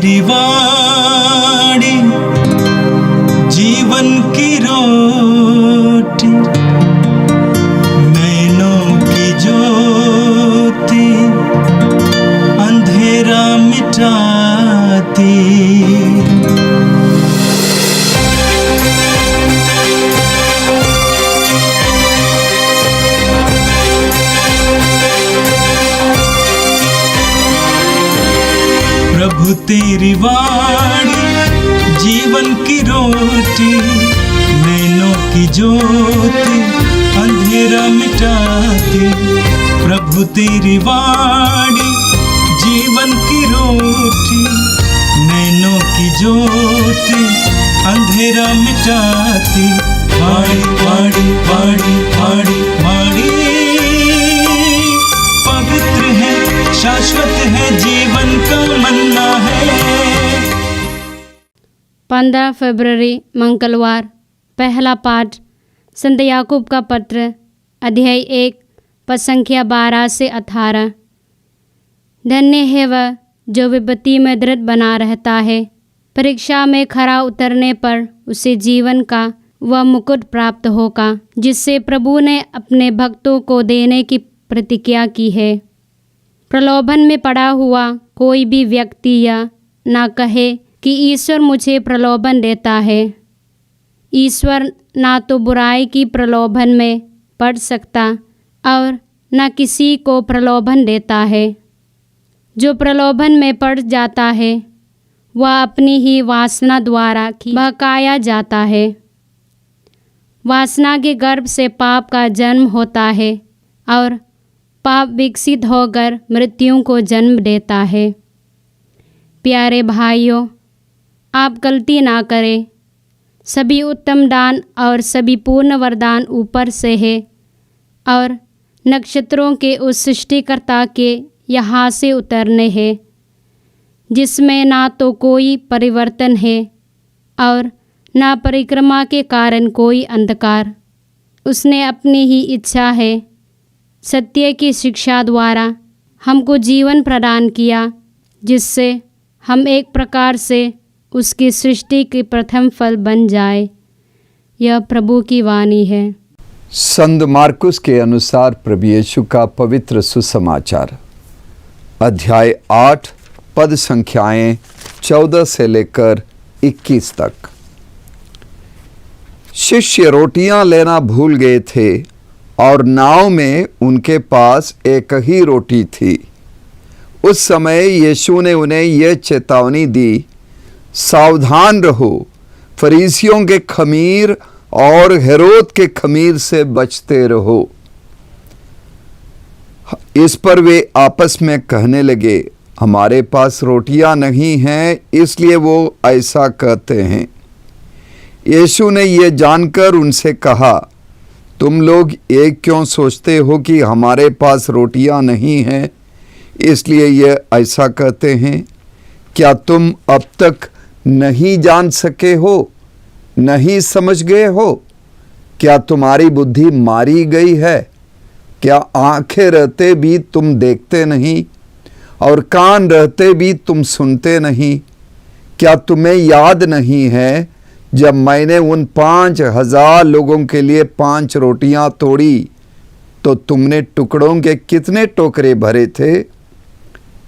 तेरी वाणी जीवन की रोटी, नैनों की ज्योति अंधेरा मिटाती। प्रभु तेरी वाणी जीवन की रोटी, नैनों की ज्योति अंधेरा मिटाती। प्रभु तेरी वाणी जीवन की रोटी, नैनों की ज्योति अंधेरा मिटाती। वाणी वाणी वाणी वाणी वाणी पवित्र है, शाश्वत है, जीवन का मन्ना है। 15 फरवरी मंगलवार। पहला पाठ संत याकूब का पत्र अध्याय 1 पद संख्या 12 से 18। धन्य है वह जो विपत्ति में दृढ़ बना रहता है, परीक्षा में खरा उतरने पर उसे जीवन का वह मुकुट प्राप्त होगा जिससे प्रभु ने अपने भक्तों को देने की प्रतिज्ञा की है। प्रलोभन में पड़ा हुआ कोई भी व्यक्ति यह ना कहे कि ईश्वर मुझे प्रलोभन देता है। ईश्वर ना तो बुराई की प्रलोभन में पड़ सकता और न किसी को प्रलोभन देता है। जो प्रलोभन में पड़ जाता है वह अपनी ही वासना द्वारा बहकाया जाता है। वासना के गर्भ से पाप का जन्म होता है और पाप विकसित होकर मृत्यु को जन्म देता है। प्यारे भाइयों, आप गलती ना करें। सभी उत्तम दान और सभी पूर्ण वरदान ऊपर से है और नक्षत्रों के उस सृष्टिकर्ता के यहाँ से उतरने हैं, जिसमें ना तो कोई परिवर्तन है और ना परिक्रमा के कारण कोई अंधकार। उसने अपनी ही इच्छा है सत्य की शिक्षा द्वारा हमको जीवन प्रदान किया, जिससे हम एक प्रकार से उसकी सृष्टि के प्रथम फल बन जाए। यह प्रभु की वाणी है। संत मार्कुस के अनुसार प्रभु यीशु का पवित्र सुसमाचार अध्याय 8 पद संख्याएं 14 से लेकर 21 तक। शिष्य रोटियां लेना भूल गए थे और नाव में उनके पास एक ही रोटी थी। उस समय यीशु ने उन्हें यह चेतावनी दी, सावधान रहो, फरीसियों के खमीर और हेरोद के खमीर से बचते रहो। इस पर वे आपस में कहने लगे, हमारे पास रोटियां नहीं हैं, इसलिए वो ऐसा कहते हैं। यीशु ने यह जानकर उनसे कहा, तुम लोग ये क्यों सोचते हो कि हमारे पास रोटियां नहीं हैं, इसलिए ये ऐसा कहते हैं? क्या तुम अब तक नहीं जान सके हो, नहीं समझ गए हो? क्या तुम्हारी बुद्धि मारी गई है? क्या आंखें रहते भी तुम देखते नहीं और कान रहते भी तुम सुनते नहीं? क्या तुम्हें याद नहीं है जब मैंने उन 5,000 लोगों के लिए 5 रोटियां तोड़ी तो तुमने टुकड़ों के कितने टोकरे भरे थे?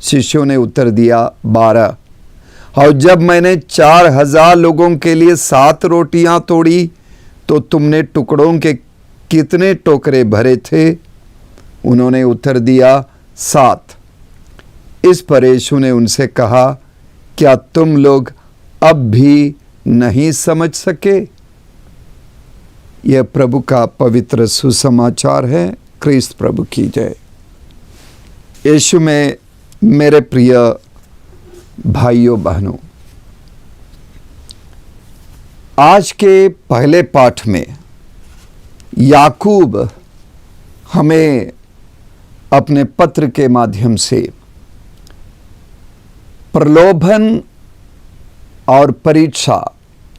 शिष्यों ने उत्तर दिया, 12। और जब मैंने 4,000 लोगों के लिए 7 रोटियां तोड़ी तो तुमने टुकड़ों के कितने टोकरे भरे थे? उन्होंने उत्तर दिया, 7। इस पर यीशु ने उनसे कहा, क्या तुम लोग अब भी नहीं समझ सके? यह प्रभु का पवित्र सुसमाचार है। क्रिस्त प्रभु की जय। यीशु में मेरे प्रिय भाइयों बहनों, आज के पहले पाठ में याकूब हमें अपने पत्र के माध्यम से प्रलोभन और परीक्षा,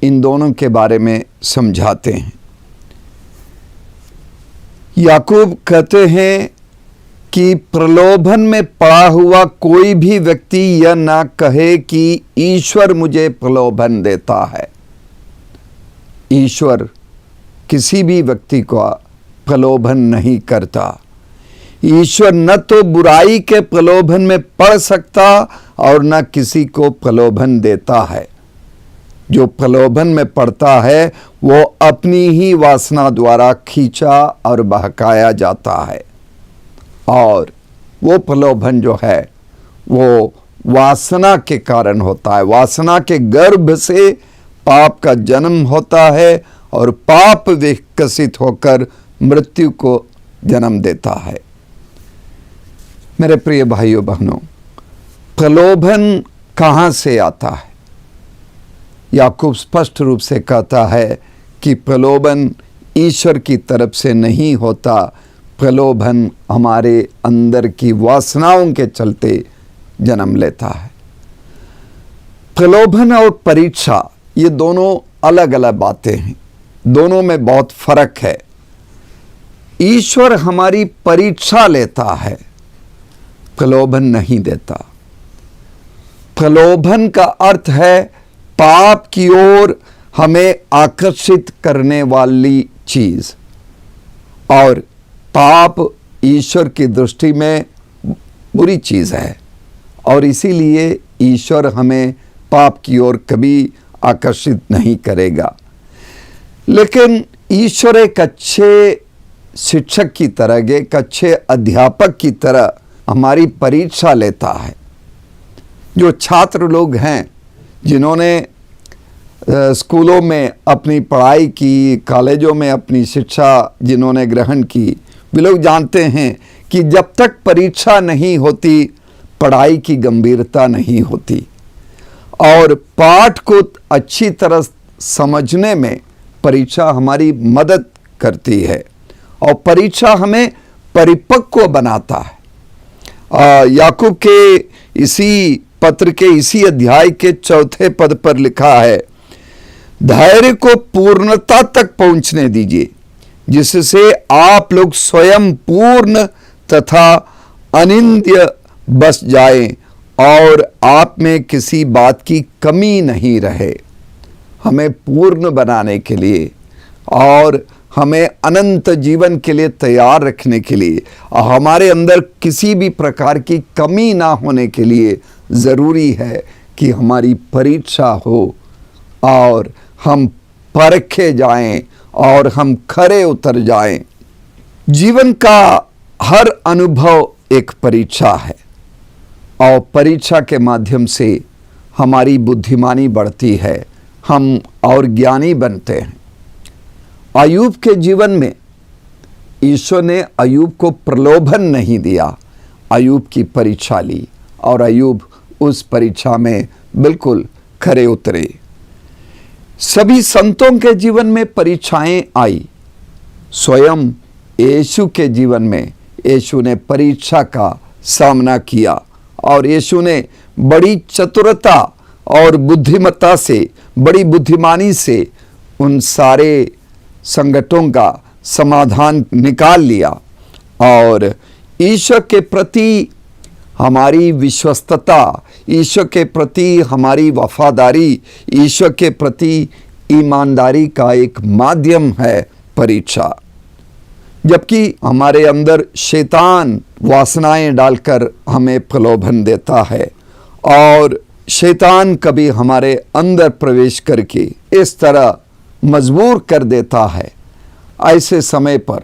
इन दोनों के बारे में समझाते हैं। याकूब कहते हैं कि प्रलोभन में पड़ा हुआ कोई भी व्यक्ति यह ना कहे कि ईश्वर मुझे प्रलोभन देता है। ईश्वर किसी भी व्यक्ति को प्रलोभन नहीं करता। ईश्वर न तो बुराई के प्रलोभन में पड़ सकता और न किसी को प्रलोभन देता है। जो प्रलोभन में पड़ता है वो अपनी ही वासना द्वारा खींचा और बहकाया जाता है, और वो प्रलोभन जो है वो वासना के कारण होता है। वासना के गर्भ से पाप का जन्म होता है और पाप विकसित होकर मृत्यु को जन्म देता है। मेरे प्रिय भाइयों बहनों, प्रलोभन कहाँ से आता है? याकूब स्पष्ट रूप से कहता है कि प्रलोभन ईश्वर की तरफ से नहीं होता, प्रलोभन हमारे अंदर की वासनाओं के चलते जन्म लेता है। प्रलोभन और परीक्षा ये दोनों अलग अलग बातें हैं, दोनों में बहुत फर्क है। ईश्वर हमारी परीक्षा लेता है, प्रलोभन नहीं देता। प्रलोभन का अर्थ है पाप की ओर हमें आकर्षित करने वाली चीज, और पाप ईश्वर की दृष्टि में बुरी चीज है, और इसीलिए ईश्वर हमें पाप की ओर कभी आकर्षित नहीं करेगा। लेकिन ईश्वर एक अच्छे शिक्षक की तरह, एक अच्छे अध्यापक की तरह हमारी परीक्षा लेता है। जो छात्र लोग हैं जिन्होंने स्कूलों में अपनी पढ़ाई की, कॉलेजों में अपनी शिक्षा जिन्होंने ग्रहण की, वे लोग जानते हैं कि जब तक परीक्षा नहीं होती पढ़ाई की गंभीरता नहीं होती, और पाठ को अच्छी तरह समझने में परीक्षा हमारी मदद करती है, और परीक्षा हमें परिपक्व बनाता है। याकूब के इसी पत्र के इसी अध्याय के 4 पद पर लिखा है, धैर्य को पूर्णता तक पहुंचने दीजिए, जिससे आप लोग स्वयं पूर्ण तथा अनिंद्य बस जाएं और आप में किसी बात की कमी नहीं रहे। हमें पूर्ण बनाने के लिए और हमें अनंत जीवन के लिए तैयार रखने के लिए और हमारे अंदर किसी भी प्रकार की कमी ना होने के लिए ज़रूरी है कि हमारी परीक्षा हो और हम परखे जाएं और हम खरे उतर जाएं। जीवन का हर अनुभव एक परीक्षा है, और परीक्षा के माध्यम से हमारी बुद्धिमानी बढ़ती है, हम और ज्ञानी बनते हैं। अय्यूब के जीवन में ईश्वर ने अय्यूब को प्रलोभन नहीं दिया, अय्यूब की परीक्षा ली और अय्यूब उस परीक्षा में बिल्कुल खरे उतरे। सभी संतों के जीवन में परीक्षाएं आई, स्वयं यीशु के जीवन में यीशु ने परीक्षा का सामना किया, और यीशु ने बड़ी चतुरता और बुद्धिमत्ता से, बड़ी बुद्धिमानी से उन सारे संकटों का समाधान निकाल लिया। और ईश्वर के प्रति हमारी विश्वस्तता, ईश्वर के प्रति हमारी वफादारी, ईश्वर के प्रति ईमानदारी का एक माध्यम है परीक्षा। जबकि हमारे अंदर शैतान वासनाएं डालकर हमें प्रलोभन देता है, और शैतान कभी हमारे अंदर प्रवेश करके इस तरह मजबूर कर देता है। ऐसे समय पर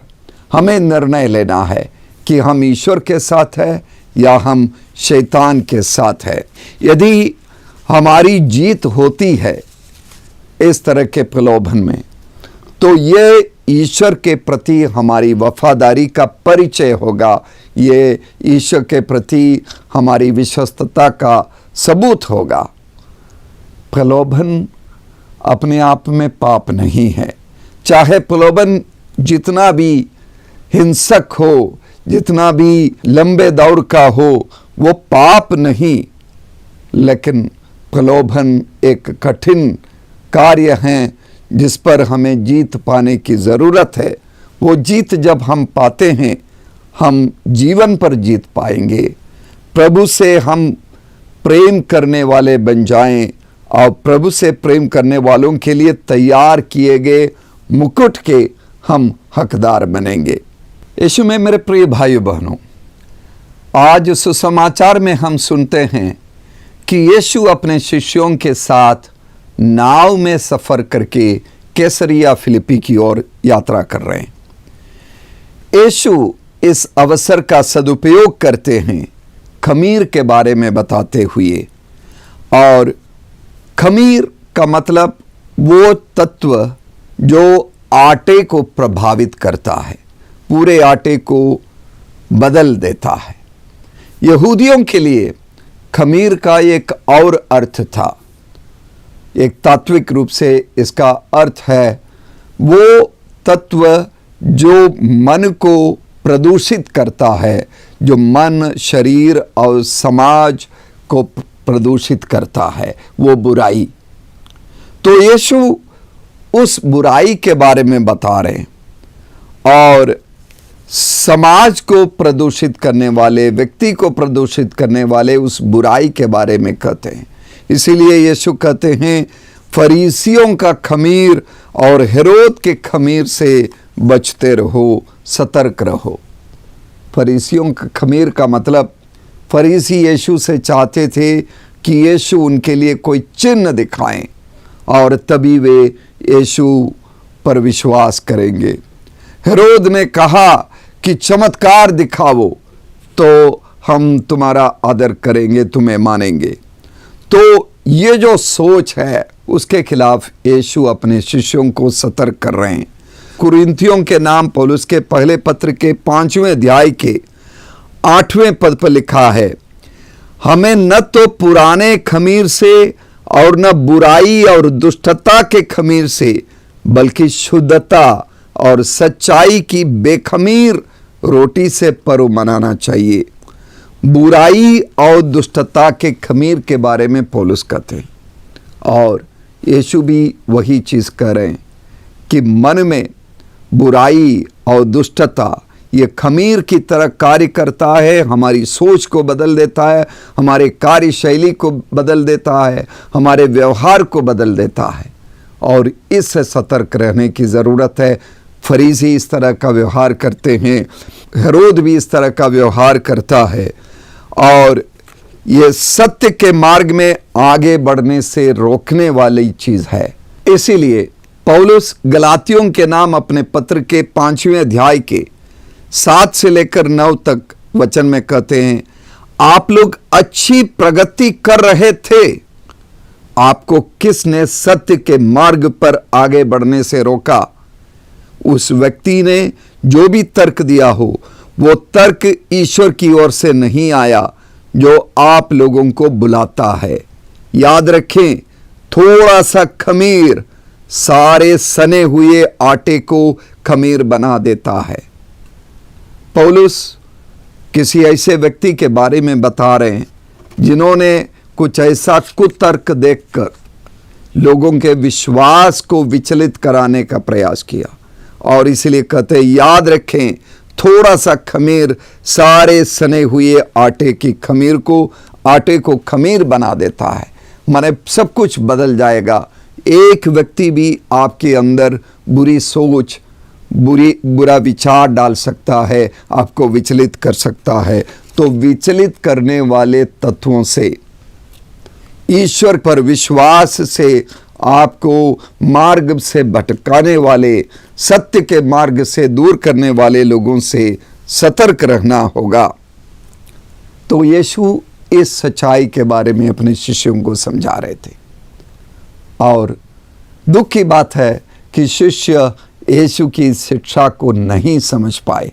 हमें निर्णय लेना है कि हम ईश्वर के साथ हैं या हम शैतान के साथ हैं। यदि हमारी जीत होती है इस तरह के प्रलोभन में, तो ये ईश्वर के प्रति हमारी वफादारी का परिचय होगा, ये ईश्वर के प्रति हमारी विश्वस्तता का सबूत होगा। प्रलोभन अपने आप में पाप नहीं है, चाहे प्रलोभन जितना भी हिंसक हो, जितना भी लंबे दौर का हो, वो पाप नहीं। लेकिन प्रलोभन एक कठिन कार्य है जिस पर हमें जीत पाने की ज़रूरत है। वो जीत जब हम पाते हैं, हम जीवन पर जीत पाएंगे। प्रभु से हम प्रेम करने वाले बन जाएं और प्रभु से प्रेम करने वालों के लिए तैयार किए गए मुकुट के हम हकदार बनेंगे। यीशु में मेरे प्रिय भाइयों बहनों, आज सुसमाचार में हम सुनते हैं कि यीशु अपने शिष्यों के साथ नाव में सफ़र करके कैसरिया फिलिप्पी की ओर यात्रा कर रहे हैं। यीशु इस अवसर का सदुपयोग करते हैं खमीर के बारे में बताते हुए, और खमीर का मतलब वो तत्व जो आटे को प्रभावित करता है, पूरे आटे को बदल देता है। यहूदियों के लिए खमीर का एक और अर्थ था। एक तात्विक रूप से इसका अर्थ है वो तत्व जो मन को प्रदूषित करता है, जो मन, शरीर और समाज को प्रदूषित करता है, वो बुराई। तो यीशु उस बुराई के बारे में बता रहे हैं और समाज को प्रदूषित करने वाले, व्यक्ति को प्रदूषित करने वाले उस बुराई के बारे में कहते हैं। इसीलिए यीशु कहते हैं फरीसियों का खमीर और हेरोद के खमीर से बचते रहो, सतर्क रहो। फरीसियों का खमीर का मतलब फरीसी यीशु से चाहते थे कि यीशु उनके लिए कोई चिन्ह दिखाएं और तभी वे यीशु पर विश्वास करेंगे। हेरोद ने कहा कि चमत्कार दिखाओ तो हम तुम्हारा आदर करेंगे, तुम्हें मानेंगे। तो ये जो सोच है उसके खिलाफ यीशु अपने शिष्यों को सतर्क कर रहे हैं। कुरिन्थियों के नाम पौलुस के पहले पत्र के 5वें अध्याय के 8वें पद पर लिखा है, हमें न तो पुराने खमीर से और न बुराई और दुष्टता के खमीर से, बल्कि शुद्धता और सच्चाई की बेखमीर रोटी से पर्व मनाना चाहिए। बुराई और दुष्टता के खमीर के बारे में पौलुस कहते हैं और यीशु भी वही चीज़ कह रहे हैं कि मन में बुराई और दुष्टता ये खमीर की तरह कार्य करता है, हमारी सोच को बदल देता है, हमारे कार्यशैली को बदल देता है, हमारे व्यवहार को बदल देता है और इससे सतर्क रहने की ज़रूरत है। फरीसी इस तरह का व्यवहार करते हैं, हेरोद भी इस तरह का व्यवहार करता है और ये सत्य के मार्ग में आगे बढ़ने से रोकने वाली चीज़ है। इसीलिए पौलुस गलातियों के नाम अपने पत्र के 5वें अध्याय के 7 से लेकर 9 तक वचन में कहते हैं, आप लोग अच्छी प्रगति कर रहे थे, आपको किसने सत्य के मार्ग पर आगे बढ़ने से रोका? उस व्यक्ति ने जो भी तर्क दिया हो वो तर्क ईश्वर की ओर से नहीं आया जो आप लोगों को बुलाता है। याद रखें, थोड़ा सा खमीर सारे सने हुए आटे को खमीर बना देता है। पौलुस किसी ऐसे व्यक्ति के बारे में बता रहे हैं जिन्होंने कुछ ऐसा कुतर्क देखकर लोगों के विश्वास को विचलित कराने का प्रयास किया और इसलिए कहते हैं, याद रखें, थोड़ा सा खमीर सारे सने हुए आटे को खमीर बना देता है। माने सब कुछ बदल जाएगा। एक व्यक्ति भी आपके अंदर बुरी सोच, बुरा विचार डाल सकता है, आपको विचलित कर सकता है। तो विचलित करने वाले तत्वों से, ईश्वर पर विश्वास से आपको मार्ग से भटकाने वाले, सत्य के मार्ग से दूर करने वाले लोगों से सतर्क रहना होगा। तो यीशु इस सच्चाई के बारे में अपने शिष्यों को समझा रहे थे और दुख की बात है कि शिष्य यीशु की शिक्षा को नहीं समझ पाए।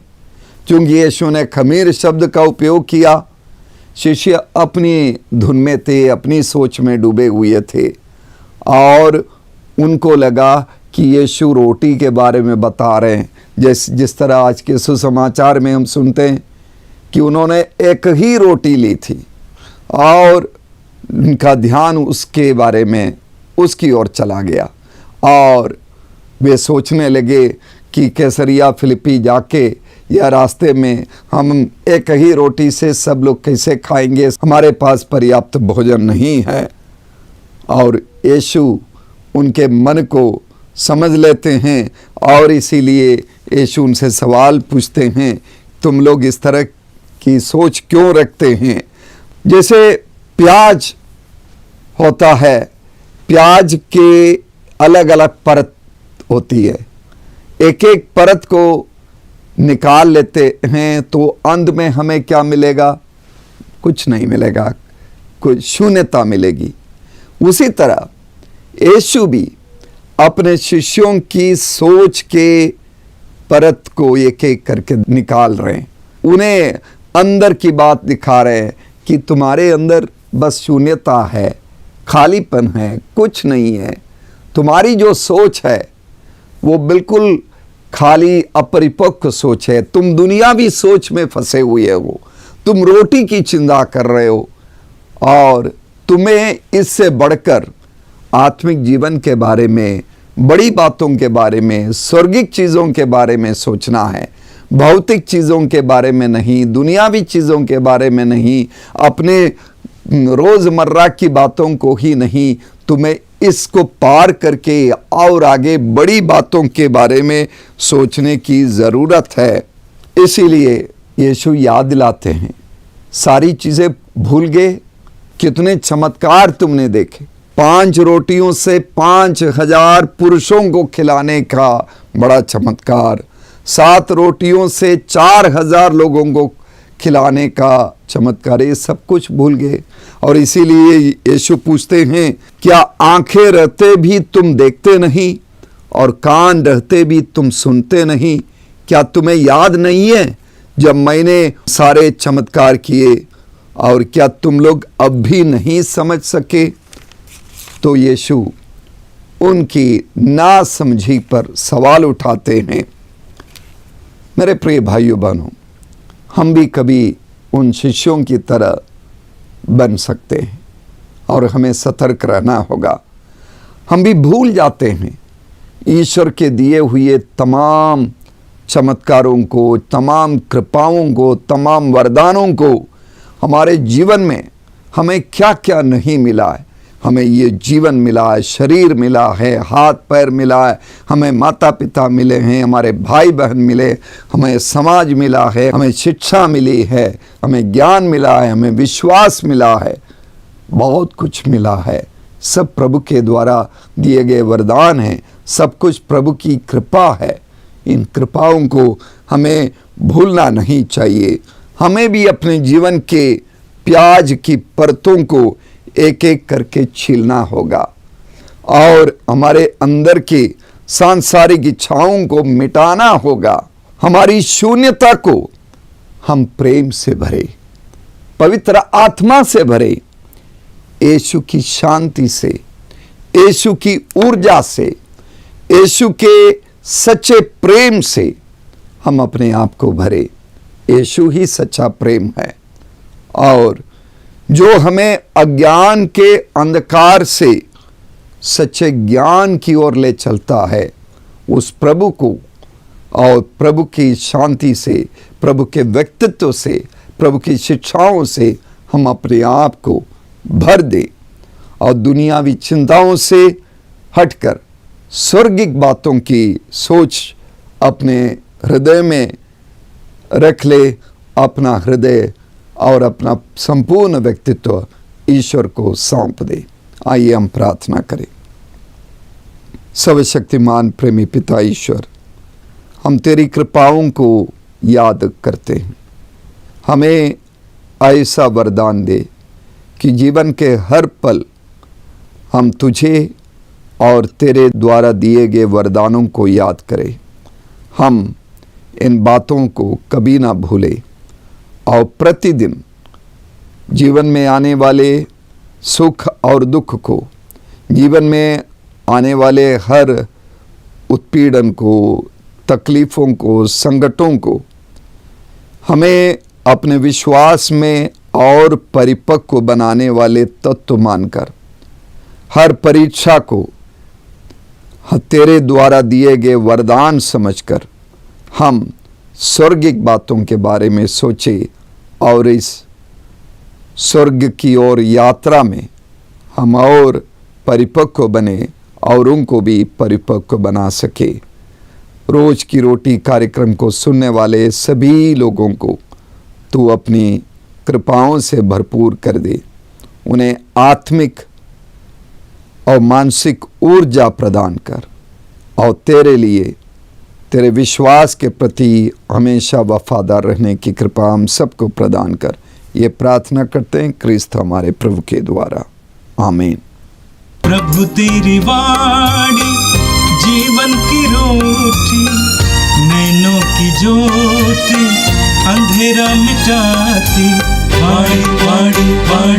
क्योंकि यीशु ने खमीर शब्द का उपयोग किया, शिष्य अपनी धुन में थे, अपनी सोच में डूबे हुए थे और उनको लगा कि यीशु रोटी के बारे में बता रहे हैं। जिस तरह आज के सुसमाचार में हम सुनते हैं कि उन्होंने एक ही रोटी ली थी और उनका ध्यान उसके बारे में, उसकी ओर चला गया और वे सोचने लगे कि कैसरिया फिलिप्पी जाके या रास्ते में हम एक ही रोटी से सब लोग कैसे खाएंगे, हमारे पास पर्याप्त भोजन नहीं है। और यीशु उनके मन को समझ लेते हैं और इसीलिए यीशु उनसे सवाल पूछते हैं, तुम लोग इस तरह की सोच क्यों रखते हैं। जैसे प्याज होता है, प्याज के अलग अलग परत होती है, एक एक परत को निकाल लेते हैं तो अंत में हमें क्या मिलेगा? कुछ नहीं मिलेगा, कुछ शून्यता मिलेगी। उसी तरह यीशु भी अपने शिष्यों की सोच के परत को एक एक करके निकाल रहे हैं, उन्हें अंदर की बात दिखा रहे हैं कि तुम्हारे अंदर बस शून्यता है, खालीपन है, कुछ नहीं है। तुम्हारी जो सोच है वो बिल्कुल खाली अपरिपक्व सोच है। तुम दुनियावी सोच में फंसे हुए हो, तुम रोटी की चिंता कर रहे हो और तुम्हें इससे बढ़कर आत्मिक जीवन के बारे में, बड़ी बातों के बारे में, स्वर्गिक चीज़ों के बारे में सोचना है। भौतिक चीज़ों के बारे में नहीं, दुनियावी चीज़ों के बारे में नहीं, अपने रोज़मर्रा की बातों को ही नहीं, तुम्हें इसको पार करके और आगे बड़ी बातों के बारे में सोचने की ज़रूरत है। इसीलिए यीशु याद दिलाते हैं, सारी चीज़ें भूल गए? कितने चमत्कार तुमने देखे। 5 रोटियों से 5,000 पुरुषों को खिलाने का बड़ा चमत्कार, 7 रोटियों से 4,000 लोगों को खिलाने का चमत्कार, ये सब कुछ भूल गए। और इसीलिए यीशु पूछते हैं, क्या आंखें रहते भी तुम देखते नहीं और कान रहते भी तुम सुनते नहीं? क्या तुम्हें याद नहीं है जब मैंने सारे चमत्कार किए, और क्या तुम लोग अब भी नहीं समझ सके? तो यीशु उनकी नासमझी पर सवाल उठाते हैं। मेरे प्रिय भाइयों बहनों, हम भी कभी उन शिष्यों की तरह बन सकते हैं और हमें सतर्क रहना होगा। हम भी भूल जाते हैं ईश्वर के दिए हुए तमाम चमत्कारों को, तमाम कृपाओं को, तमाम वरदानों को। हमारे जीवन में हमें क्या क्या नहीं मिला है। हमें ये जीवन मिला है, शरीर मिला है, हाथ पैर मिला है, हमें माता पिता मिले हैं, हमारे भाई बहन मिले, हमें समाज मिला है, हमें शिक्षा मिली है, हमें ज्ञान मिला है, हमें विश्वास मिला है, बहुत कुछ मिला है। सब प्रभु के द्वारा दिए गए वरदान हैं, सब कुछ प्रभु की कृपा है। इन कृपाओं को हमें भूलना नहीं चाहिए। हमें भी अपने जीवन के प्याज की परतों को एक एक करके छीलना होगा और हमारे अंदर की सांसारिक इच्छाओं को मिटाना होगा। हमारी शून्यता को हम प्रेम से भरे, पवित्र आत्मा से भरे, यीशु की शांति से, यीशु की ऊर्जा से, यीशु के सच्चे प्रेम से हम अपने आप को भरे। यीशु ही सच्चा प्रेम है और जो हमें अज्ञान के अंधकार से सच्चे ज्ञान की ओर ले चलता है, उस प्रभु को और प्रभु की शांति से, प्रभु के व्यक्तित्व से, प्रभु की शिक्षाओं से हम अपने आप को भर दें और दुनियावी चिंताओं से हटकर स्वर्गिक बातों की सोच अपने हृदय में रख ले। अपना हृदय और अपना संपूर्ण व्यक्तित्व ईश्वर को सौंप दे। आइए हम प्रार्थना करें। सर्वशक्तिमान प्रेमी पिता ईश्वर, हम तेरी कृपाओं को याद करते हैं। हमें ऐसा वरदान दे कि जीवन के हर पल हम तुझे और तेरे द्वारा दिए गए वरदानों को याद करें। हम इन बातों को कभी ना भूलें और प्रतिदिन जीवन में आने वाले सुख और दुख को, जीवन में आने वाले हर उत्पीड़न को, तकलीफ़ों को, संकटों को हमें अपने विश्वास में और परिपक्व बनाने वाले तत्व मानकर, हर परीक्षा को तेरे द्वारा दिए गए वरदान समझकर हम स्वर्गिक बातों के बारे में सोचे और इस स्वर्ग की ओर यात्रा में हम और परिपक्व बने और उनको भी परिपक्व बना सके। रोज की रोटी कार्यक्रम को सुनने वाले सभी लोगों को तू अपनी कृपाओं से भरपूर कर दे, उन्हें आत्मिक और मानसिक ऊर्जा प्रदान कर और तेरे लिए, तेरे विश्वास के प्रति हमेशा वफादार रहने की कृपा हम सबको प्रदान कर। ये प्रार्थना करते हैं क्रिस्त हमारे प्रभु के द्वारा, आमीन। प्रभु तेरी वाणी जीवन की रोटी, नैनों की ज्योति अंधेरा मिटाती। वाणी वाणी वाणी